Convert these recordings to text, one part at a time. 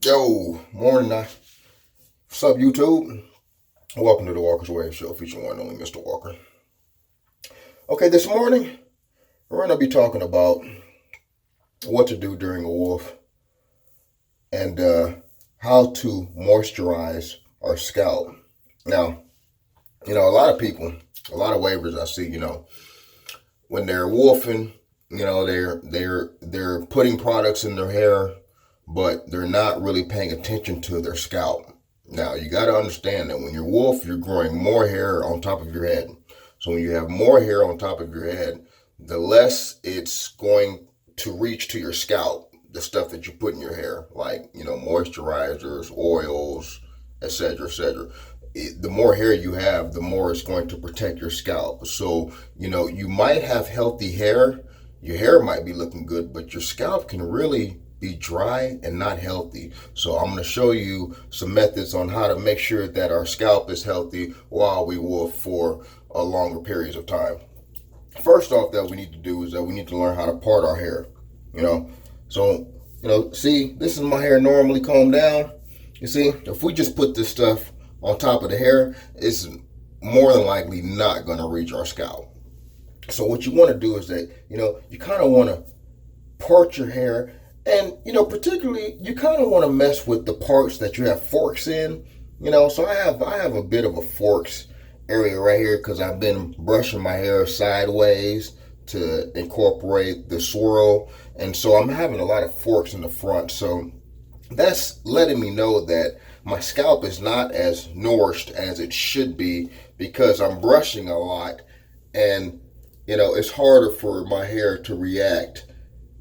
Yo, morning. What's up, YouTube? Welcome to the WalkersWaves show featuring one and only Mr. Walker. Okay, this morning we're going to be talking about what to do during a wolf and how to moisturize our scalp. Now, a lot of people, a lot of wavers I see, when they're wolfing, they're putting products in their hair, but they're not really paying attention to their scalp. Now, you got to understand that when you're wolf, you're growing more hair on top of your head. So when you have more hair on top of your head, the less it's going to reach to your scalp, the stuff that you put in your hair, like, moisturizers, oils, etc., etc. The more hair you have, the more it's going to protect your scalp. So, you might have healthy hair. Your hair might be looking good, but your scalp can really be dry and not healthy. So I'm going to show you some methods on how to make sure that our scalp is healthy while we wolf for a longer periods of time. First off, that we need to do is that we need to learn how to part our hair. So see, this is my hair normally combed down. You see, if we just put this stuff on top of the hair, it's more than likely not going to reach our scalp. So what you want to do is that you kind of want to part your hair. And, particularly, you kind of want to mess with the parts that you have forks in, so I have a bit of a forks area right here because I've been brushing my hair sideways to incorporate the swirl. And so I'm having a lot of forks in the front. So that's letting me know that my scalp is not as nourished as it should be because I'm brushing a lot. And, it's harder for my hair to react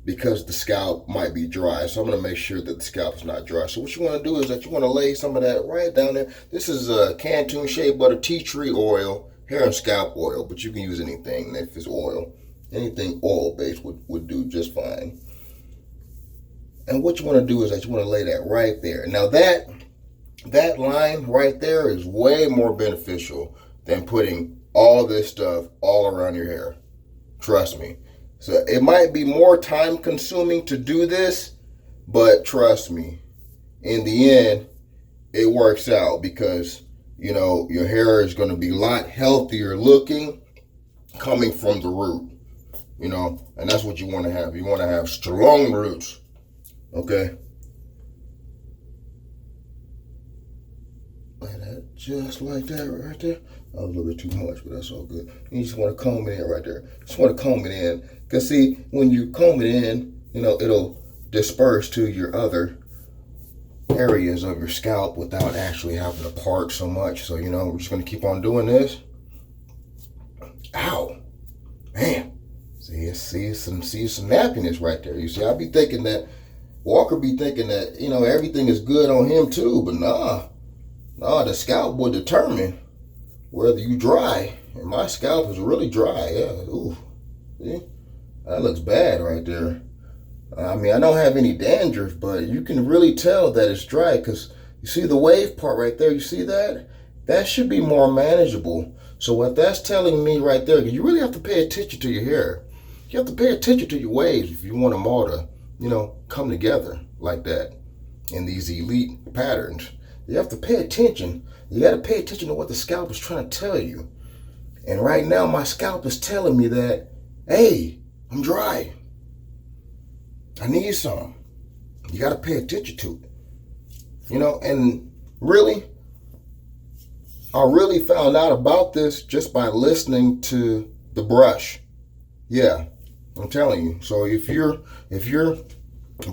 because the scalp might be dry. So I'm going to make sure that the scalp is not dry. So what you want to do is that you want to lay some of that right down there. This is Canton Shea Butter Tea Tree Oil, hair and scalp oil, but you can use anything if it's oil. Anything oil-based would do just fine. And what you want to do is that you want to lay that right there. Now that line right there is way more beneficial than putting all this stuff all around your hair. Trust me. So it might be more time consuming to do this, but trust me, in the end, it works out because, your hair is going to be a lot healthier looking coming from the root, and that's what you want to have. You want to have strong roots, okay? Like that, just like that right there. That was a little bit too much, but that's all good. You just want to comb it in right there. Just want to comb it in. Because see, when you comb it in, it'll disperse to your other areas of your scalp without actually having to part so much. So, we're just going to keep on doing this. Ow. Man. See some nappiness right there. You see, I be thinking that, Walker be thinking that, everything is good on him too. But nah, the scalp will determine whether you dry. And my scalp is really dry. Yeah. Ooh. See? That looks bad right there. I mean, I don't have any dandruff, but you can really tell that it's dry because you see the wave part right there. You see that? That should be more manageable. So what that's telling me right there, you really have to pay attention to your hair. You have to pay attention to your waves if you want them all to, come together like that in these elite patterns. You have to pay attention. You got to pay attention to what the scalp is trying to tell you. And right now, my scalp is telling me that, hey, I'm dry. I need some. You got to pay attention to it. And really, I really found out about this just by listening to the brush. Yeah, I'm telling you. So if you're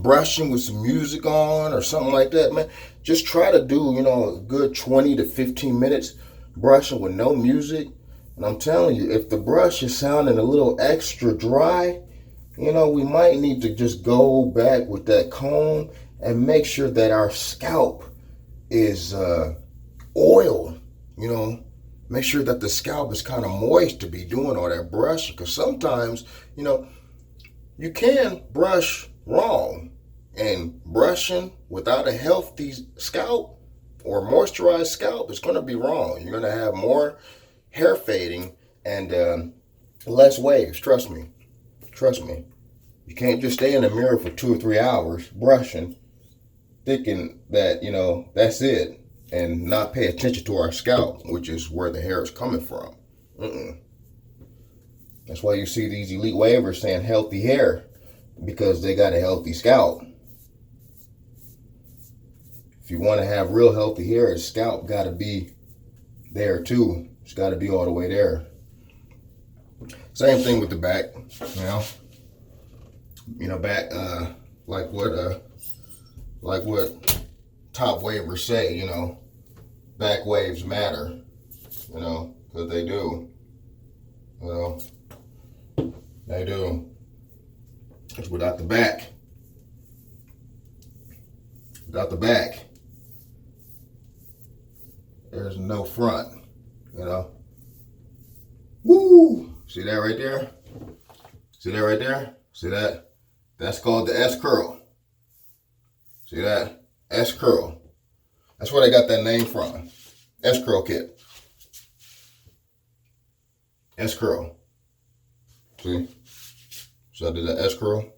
brushing with some music on or something like that, man, just try to do, a good 20 to 15 minutes brushing with no music. And I'm telling you, if the brush is sounding a little extra dry, we might need to just go back with that comb and make sure that our scalp is oiled, make sure that the scalp is kind of moist to be doing all that brushing. Because sometimes, you can brush wrong, and brushing without a healthy scalp or moisturized scalp is going to be wrong. You're going to have more hair fading and less waves. Trust me. You can't just stay in the mirror for 2 or 3 hours brushing thinking that, that's it, and not pay attention to our scalp, which is where the hair is coming from. That's why you see these elite wavers saying healthy hair, because they got a healthy scalp. If you want to have real healthy hair, the scalp got to be there too. It's got to be all the way there. Same thing with the back, back, like what top wavers say, back waves matter, because they do, they do. Because without the back, there's no front, Woo! See that right there? See that right there? See that? That's called the S curl. See that? S curl. That's where they got that name from. S curl kit. S curl. See? So I did the S curl.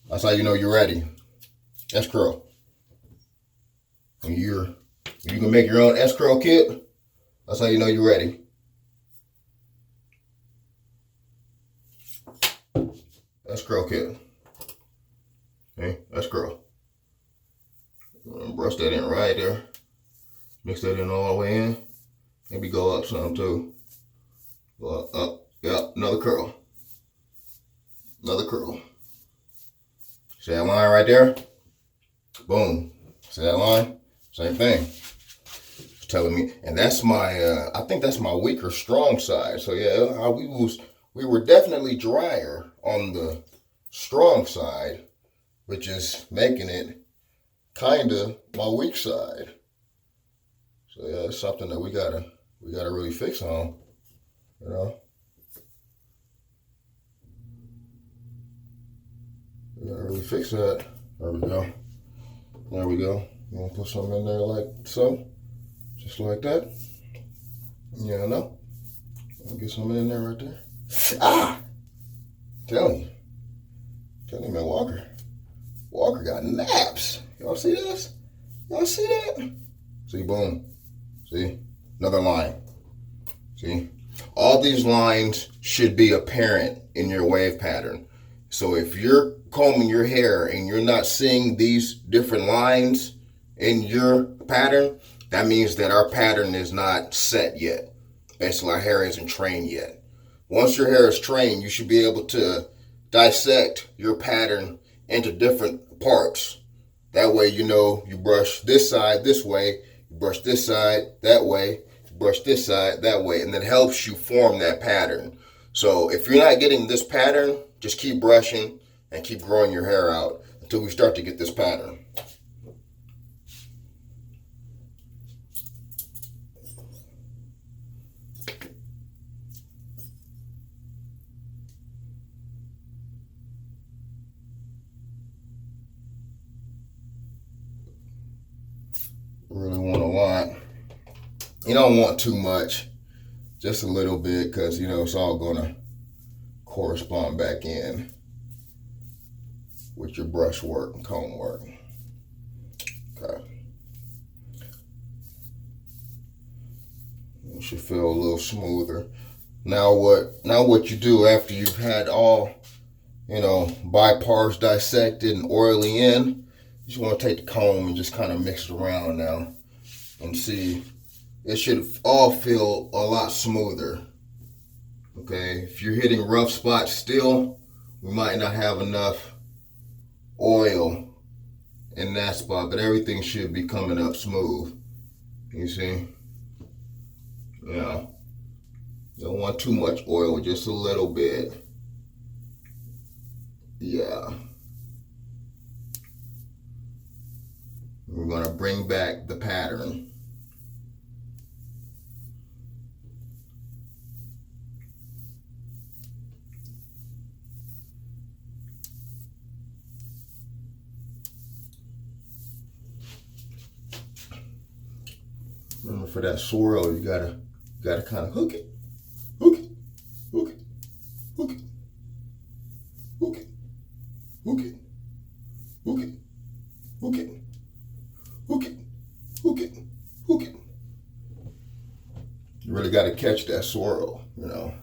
That's how you know you're ready. S curl. When you can make your own S curl kit, that's how you know you're ready. S curl kit. Okay, S curl. Brush that in right there. Mix that in all the way in. Maybe go up some too. Go up. Yep, another curl. Another curl. See that line right there? Boom. See that line? Same thing. It's telling me, and that's my. I think that's my weaker strong side. So yeah, we were definitely drier on the strong side, which is making it kind of my weak side. So yeah, it's something that we gotta really fix on, We gotta really fix that. There we go. There we go. You want to put something in there like so, just like that. Get something in there right there. Ah, telling you, man, Walker got naps. Y'all see this? Y'all see that? See, boom. See, another line. See, all these lines should be apparent in your wave pattern. So if you're combing your hair and you're not seeing these different lines in your pattern, that means that our pattern is not set yet. Basically, our hair isn't trained yet. Once your hair is trained, you should be able to dissect your pattern into different parts. That way, you brush this side this way, you brush this side that way, you brush this side that way, and that helps you form that pattern. So if you're not getting this pattern, just keep brushing and keep growing your hair out until we start to get this pattern. Really want a lot. You don't want too much, just a little bit, because it's all gonna correspond back in with your brush work and comb work. Okay. It should feel a little smoother. Now what you do after you've had all, bipars dissected and oily in, you just want to take the comb and just kind of mix it around now and see. It should all feel a lot smoother. Okay, if you're hitting rough spots still, we might not have enough oil in that spot, but everything should be coming up smooth. You see? Yeah. You don't want too much oil, just a little bit. Yeah. We're going to bring back the pattern. Remember, for that swirl, you gotta kind of hook it, hook it, hook it, hook it, hook it, hook it, hook it, hook it, hook it, hook it, hook it. You really got to catch that swirl, you know.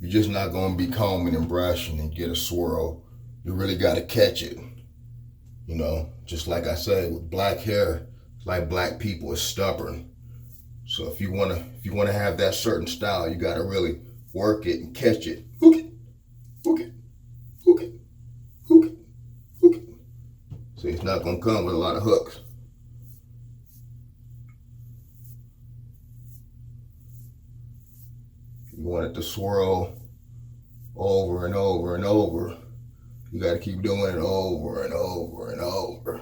You're just not going to be combing and brushing and get a swirl. You really got to catch it. You know, just like I say, with black hair, it's like black people, it's stubborn. So if you wanna have that certain style, you got to really work it and catch it. Hook it, hook it, hook it, hook it, hook it. See, it's not going to come with a lot of hooks. You want it to swirl over and over and over. You got to keep doing it over and over and over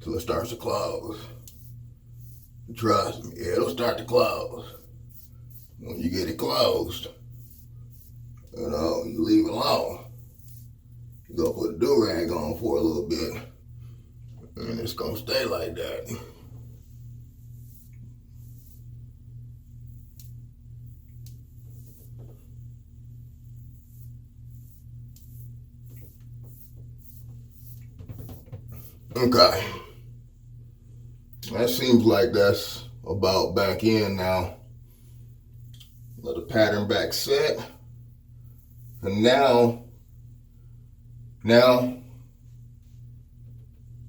till it starts to close. Trust me, it'll start to close. When you get it closed, you know, you leave it alone. You go put a do-rag on for a little bit, and it's gonna stay like that. Okay. That seems like that's about back in now. Let the pattern back set. And now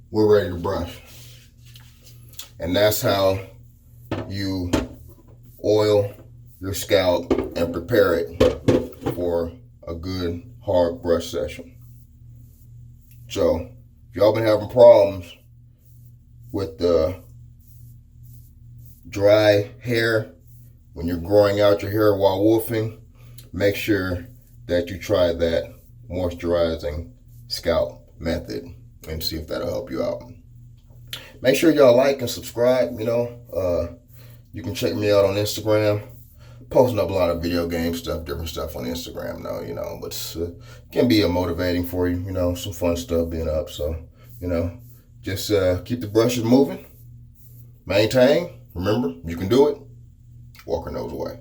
we're ready to brush. And that's how you oil your scalp and prepare it for a good hard brush session. So if y'all been having problems with the dry hair when you're growing out your hair while wolfing, make sure that you try that moisturizing scalp method and see if that'll help you out. Make sure y'all like and subscribe. You know, you can check me out on Instagram. Posting up a lot of video game stuff, different stuff on Instagram now, you know, but it can be motivating for you, you know, some fun stuff being up. So, you know, just keep the brushes moving, maintain. Remember, you can do it. Walker knows the way.